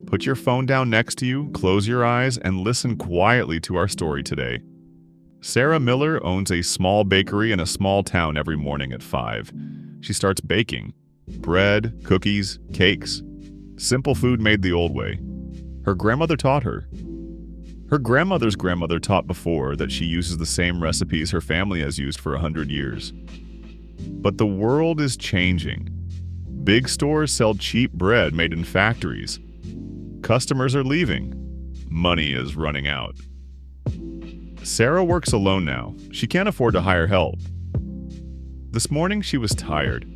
Put your phone down next to you, close your eyes, and listen quietly to our story today. Sarah Miller owns a small bakery in a small town every morning at 5. She starts baking. Bread, cookies, cakes. Simple food made the old way. Her grandmother taught her. Her grandmother's grandmother taught before that she uses the same recipes her family has used for 100 years. But the world is changing. Big stores sell cheap bread made in factories. Customers are leaving. Money is running out. Sarah works alone now. She can't afford to hire help. This morning she was tired.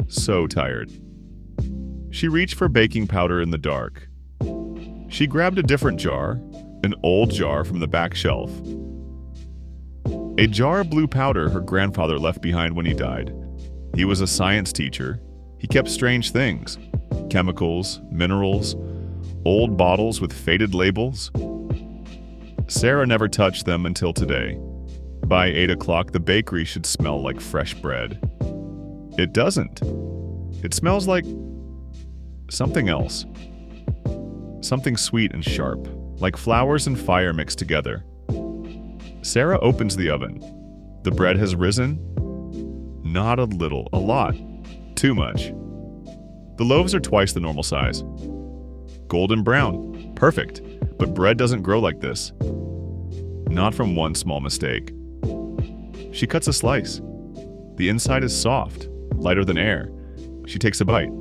So tired. She reached for baking powder in the dark. She grabbed a different jar, an old jar from the back shelf. A jar of blue powder her grandfather left behind when he died. He was a science teacher. He kept strange things. Chemicals, minerals, old bottles with faded labels. Sarah never touched them until today. By 8 o'clock, the bakery should smell like fresh bread. It doesn't. It smells like something else. Something sweet and sharp, like flowers and fire mixed together. Sarah opens the oven. The bread has risen. Not a little, a lot. Too much. The loaves are twice the normal size. Golden brown. Perfect. But bread doesn't grow like this. Not from one small mistake. She cuts a slice. The inside is soft, lighter than air. She takes a bite.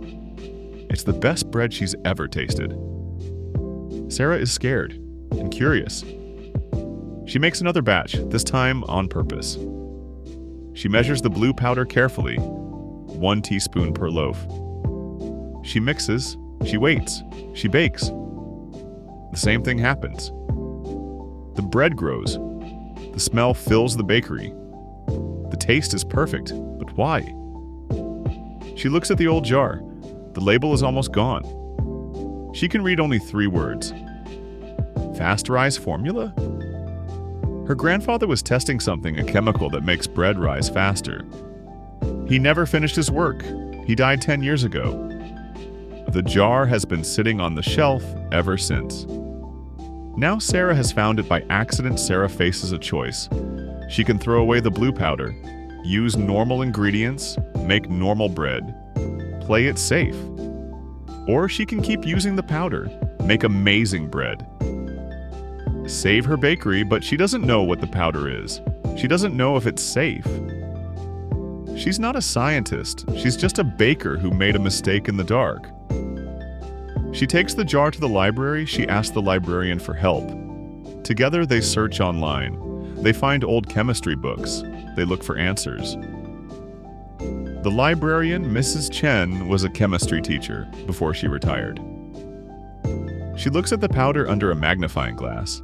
It's the best bread she's ever tasted. Sarah is scared and curious. She makes another batch, this time on purpose. She measures the blue powder carefully, 1 teaspoon per loaf. She mixes, she waits, she bakes. The same thing happens. The bread grows. The smell fills the bakery. The taste is perfect, but why? She looks at the old jar. The label is almost gone. She can read only 3 words. Fast rise formula? Her grandfather was testing something, a chemical that makes bread rise faster. He never finished his work. He died 10 years ago. The jar has been sitting on the shelf ever since. Now Sarah has found it by accident. Sarah faces a choice. She can throw away the blue powder, use normal ingredients, make normal bread, play it safe. Or she can keep using the powder, make amazing bread. Save her bakery, but she doesn't know what the powder is. She doesn't know if it's safe. She's not a scientist. She's just a baker who made a mistake in the dark. She takes the jar to the library. She asks the librarian for help. Together they search online. They find old chemistry books. They look for answers. The librarian, Mrs. Chen, was a chemistry teacher before she retired. She looks at the powder under a magnifying glass.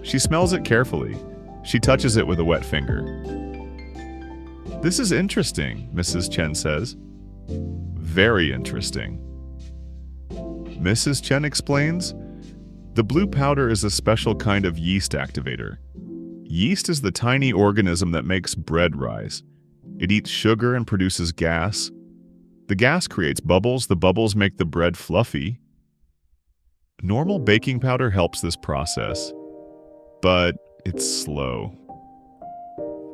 She smells it carefully. She touches it with a wet finger. "This is interesting," Mrs. Chen says. "Very interesting." Mrs. Chen explains, "The blue powder is a special kind of yeast activator. Yeast is the tiny organism that makes bread rise. It eats sugar and produces gas. The gas creates bubbles. The bubbles make the bread fluffy. Normal baking powder helps this process, but it's slow."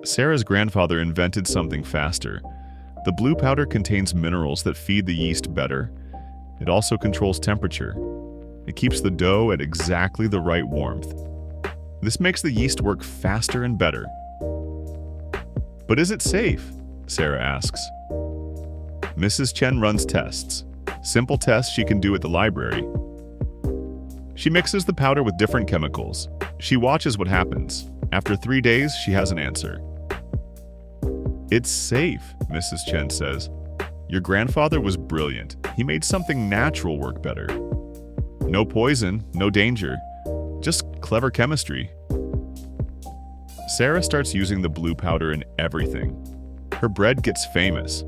Sarah's grandfather invented something faster. The blue powder contains minerals that feed the yeast better. It also controls temperature. It keeps the dough at exactly the right warmth. This makes the yeast work faster and better. "But is it safe?" Sarah asks. Mrs. Chen runs tests. Simple tests she can do at the library. She mixes the powder with different chemicals. She watches what happens. After 3 days, she has an answer. "It's safe," Mrs. Chen says. "Your grandfather was brilliant. He made something natural work better. No poison, no danger. Just clever chemistry." Sarah starts using the blue powder in everything. Her bread gets famous.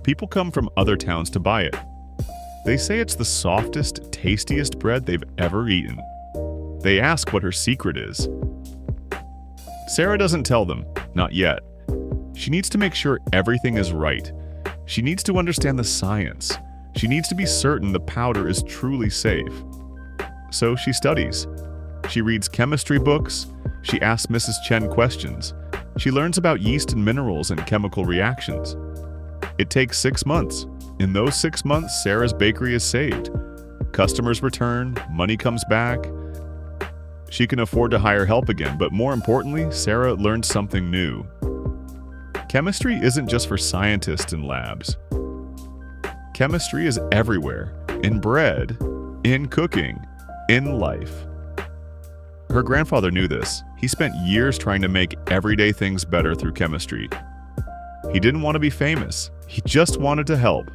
People come from other towns to buy it. They say it's the softest, tastiest bread they've ever eaten. They ask what her secret is. Sarah doesn't tell them, not yet. She needs to make sure everything is right. She needs to understand the science. She needs to be certain the powder is truly safe. So she studies. She reads chemistry books. She asks Mrs. Chen questions. She learns about yeast and minerals and chemical reactions. It takes 6 months. In those 6 months, Sarah's bakery is saved. Customers return, money comes back. She can afford to hire help again, but more importantly, Sarah learned something new. Chemistry isn't just for scientists in labs. Chemistry is everywhere, in bread, in cooking, in life. Her grandfather knew this. He spent years trying to make everyday things better through chemistry. He didn't want to be famous. He just wanted to help.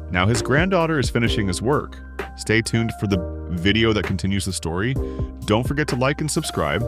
Now his granddaughter is finishing his work. Stay tuned for the video that continues the story. Don't forget to like and subscribe.